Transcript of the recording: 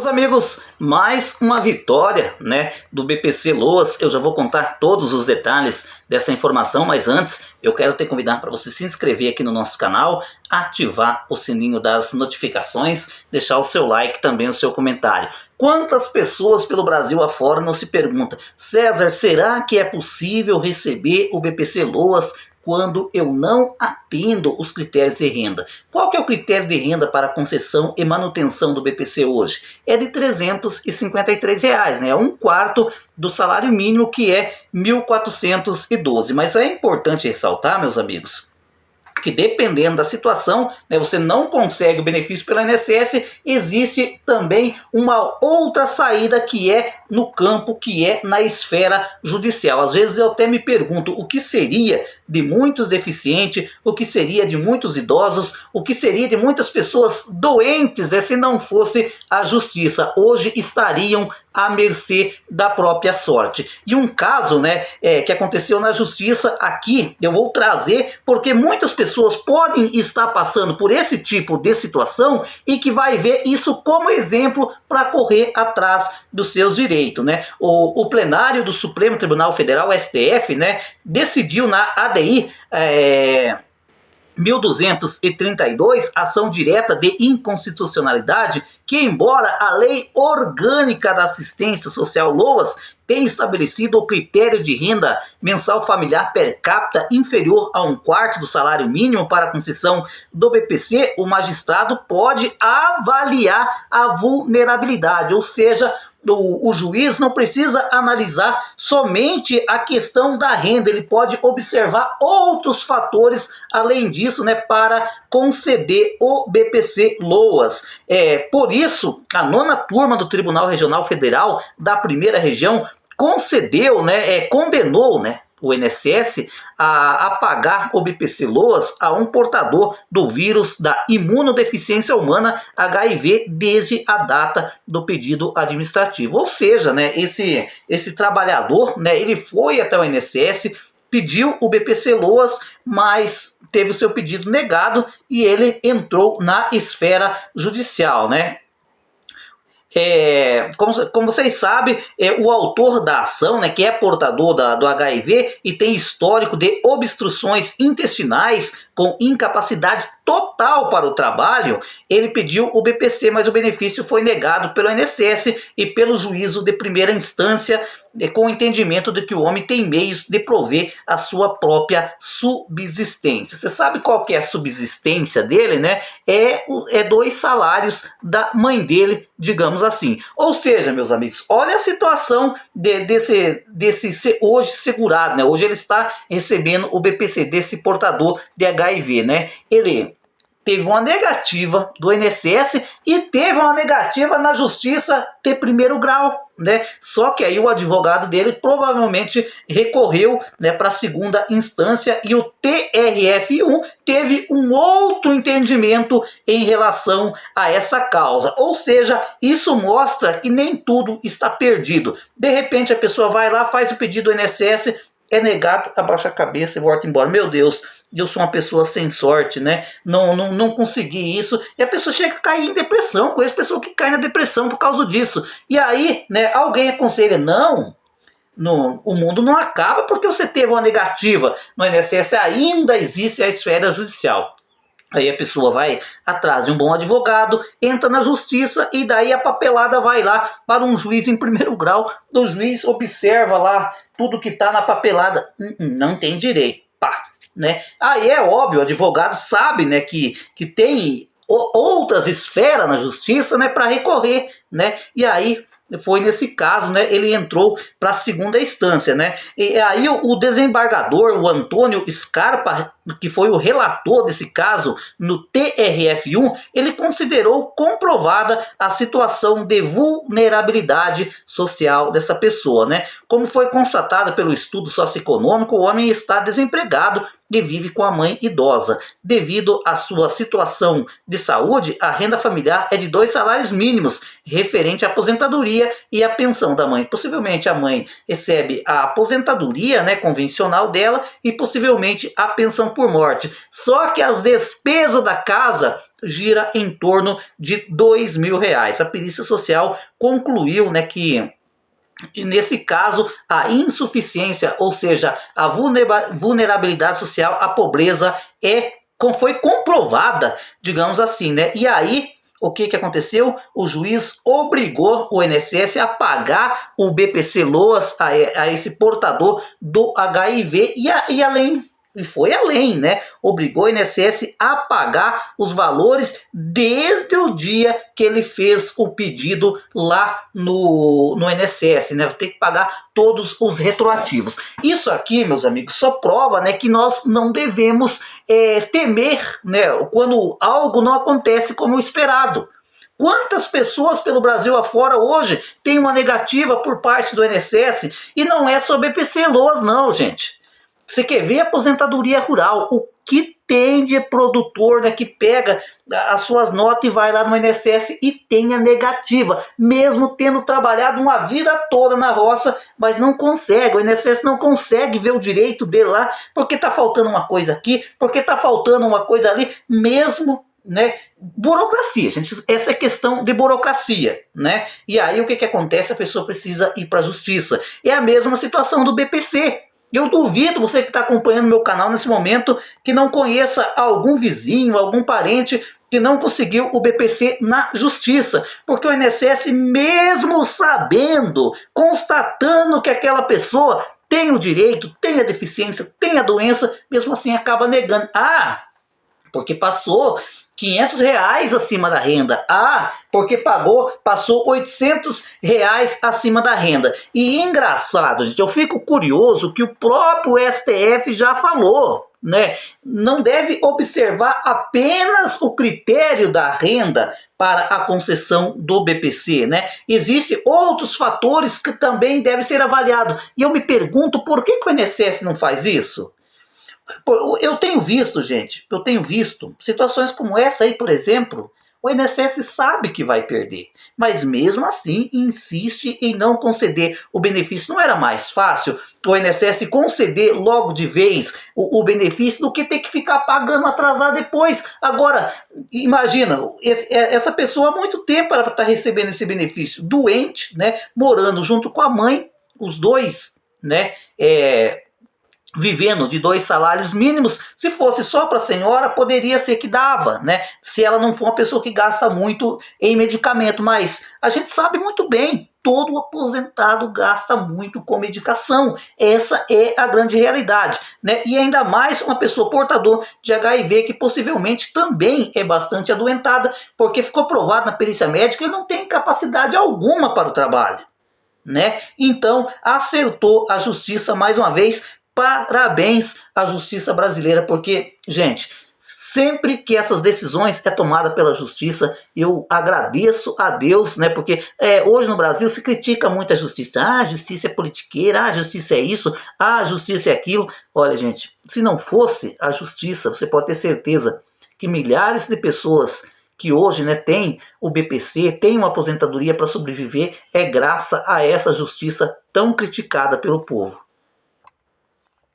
Meus amigos, mais uma vitória, né, do BPC Loas. Eu já vou contar todos os detalhes dessa informação, mas antes eu quero te convidar para você se inscrever aqui no nosso canal, ativar o sininho das notificações, deixar o seu like, também o seu comentário. Quantas pessoas pelo Brasil afora não se perguntam: César, será que é possível receber o BPC Loas quando eu não atendo os critérios de renda? Qual que é o critério de renda para concessão e manutenção do BPC hoje? É de R$ 353, né? É um quarto do salário mínimo, que é R$ 1.412. Mas é importante ressaltar, meus amigos, que dependendo da situação, né, você não consegue o benefício pelo INSS, existe também uma outra saída, que é no campo, que é na esfera judicial. Às vezes eu até me pergunto o que seria de muitos deficientes, o que seria de muitos idosos, o que seria de muitas pessoas doentes, né, se não fosse a justiça. Hoje estariam à mercê da própria sorte. E um caso, né, que aconteceu na justiça aqui, eu vou trazer porque muitas pessoas podem estar passando por esse tipo de situação e que vai ver isso como exemplo para correr atrás dos seus direitos, né? O plenário do Supremo Tribunal Federal, STF, né, decidiu na ADI 1232, ação direta de inconstitucionalidade, que embora a Lei Orgânica da Assistência Social Loas tenha estabelecido o critério de renda mensal familiar per capita inferior a um quarto do salário mínimo para a concessão do BPC, o magistrado pode avaliar a vulnerabilidade, ou seja, o juiz não precisa analisar somente a questão da renda, ele pode observar outros fatores além disso, né, para conceder o BPC Loas. Por isso, a 9ª turma do Tribunal Regional Federal da Primeira Região concedeu, né, condenou, né, o INSS a pagar o BPC Loas a um portador do vírus da imunodeficiência humana, HIV, desde a data do pedido administrativo. Ou seja, né, esse trabalhador, né, ele foi até o INSS, pediu o BPC Loas, mas teve o seu pedido negado e ele entrou na esfera judicial, né? Como vocês sabem, o autor da ação, né, que é portador do HIV e tem histórico de obstruções intestinais com incapacidade total para o trabalho, ele pediu o BPC, mas o benefício foi negado pelo INSS e pelo juízo de primeira instância, com o entendimento de que o homem tem meios de prover a sua própria subsistência. Você sabe qual que é a subsistência dele, né? É 2 salários da mãe dele, digamos assim. Ou seja, meus amigos, olha a situação desse hoje segurado, né? Hoje ele está recebendo o BPC, desse portador de HIV, né? Ele teve uma negativa do INSS e teve uma negativa na justiça de primeiro grau, né? Só que aí o advogado dele provavelmente recorreu, né, para a 2ª instância, e o TRF1 teve um outro entendimento em relação a essa causa. Ou seja, isso mostra que nem tudo está perdido. De repente a pessoa vai lá, faz o pedido do INSS, é negado, abaixa a cabeça e volta embora. Meu Deus, eu sou uma pessoa sem sorte, né? Não consegui isso. E a pessoa chega a cair em depressão. Conheço pessoa que cai na depressão por causa disso. E aí, né, alguém aconselha: não, o mundo não acaba porque você teve uma negativa no INSS, ainda existe a esfera judicial. Aí a pessoa vai atrás de um bom advogado, entra na justiça e daí a papelada vai lá para um juiz em primeiro grau. O juiz observa lá tudo que está na papelada. Não tem direito. Pá, né? Aí é óbvio, o advogado sabe, né, que tem outras esferas na justiça, né, para recorrer, né? E aí foi nesse caso, né, ele entrou para a 2ª instância, né? E aí o desembargador, o Antônio Scarpa, que foi o relator desse caso no TRF1, ele considerou comprovada a situação de vulnerabilidade social dessa pessoa, né? Como foi constatado pelo estudo socioeconômico, o homem está desempregado e vive com a mãe idosa. Devido à sua situação de saúde, a renda familiar é de 2 salários mínimos, referente à aposentadoria e à pensão da mãe. Possivelmente a mãe recebe a aposentadoria, né, convencional dela e possivelmente a pensão por morte. Só que as despesas da casa gira em torno de R$ 2.000. A perícia social concluiu, né, que e nesse caso, a insuficiência, ou seja, a vulnerabilidade social, a pobreza foi comprovada, digamos assim, né? E aí, o que aconteceu? O juiz obrigou o INSS a pagar o BPC-Loas a esse portador do HIV e foi além, né? Obrigou o INSS a pagar os valores desde o dia que ele fez o pedido lá no INSS, né? Tem que pagar todos os retroativos. Isso aqui, meus amigos, só prova, né, que nós não devemos temer, né, quando algo não acontece como esperado. Quantas pessoas pelo Brasil afora hoje têm uma negativa por parte do INSS e não é só BPC-Loas não, gente. Você quer ver aposentadoria rural? O que tem de produtor, né, que pega as suas notas e vai lá no INSS e tem a negativa, mesmo tendo trabalhado uma vida toda na roça, mas não consegue, o INSS não consegue ver o direito dele lá, porque está faltando uma coisa aqui, porque está faltando uma coisa ali, mesmo, né, burocracia, gente, essa é questão de burocracia, né, e aí o que acontece? A pessoa precisa ir para a justiça. É a mesma situação do BPC. Eu duvido você que está acompanhando meu canal nesse momento que não conheça algum vizinho, algum parente que não conseguiu o BPC na justiça, porque o INSS, mesmo sabendo, constatando que aquela pessoa tem o direito, tem a deficiência, tem a doença, mesmo assim acaba negando. Porque passou R$ 500 acima da renda. Porque passou R$ 800 acima da renda. E engraçado, gente, eu fico curioso que o próprio STF já falou, né? Não deve observar apenas o critério da renda para a concessão do BPC, né? Existem outros fatores que também devem ser avaliados. E eu me pergunto, por que o INSS não faz isso? Eu tenho visto, gente, situações como essa aí, por exemplo, o INSS sabe que vai perder, mas mesmo assim insiste em não conceder o benefício. Não era mais fácil o INSS conceder logo de vez o benefício do que ter que ficar pagando atrasado depois? Agora, imagina, essa pessoa há muito tempo para estar recebendo esse benefício, doente, né, morando junto com a mãe, os dois, né, vivendo de 2 salários mínimos. Se fosse só para a senhora, poderia ser que dava, né? Se ela não for uma pessoa que gasta muito em medicamento. Mas a gente sabe muito bem, todo aposentado gasta muito com medicação. Essa é a grande realidade, né? E ainda mais uma pessoa portador de HIV, que possivelmente também é bastante adoentada, porque ficou provado na perícia médica que não tem capacidade alguma para o trabalho, né? Então, acertou a justiça mais uma vez. Parabéns à justiça brasileira, porque, gente, sempre que essas decisões é tomada pela justiça, eu agradeço a Deus, né? Porque hoje no Brasil se critica muito a justiça. A justiça é politiqueira, a justiça é isso, a justiça é aquilo. Olha, gente, se não fosse a justiça, você pode ter certeza que milhares de pessoas que hoje, né, têm o BPC, têm uma aposentadoria para sobreviver, é graças a essa justiça tão criticada pelo povo.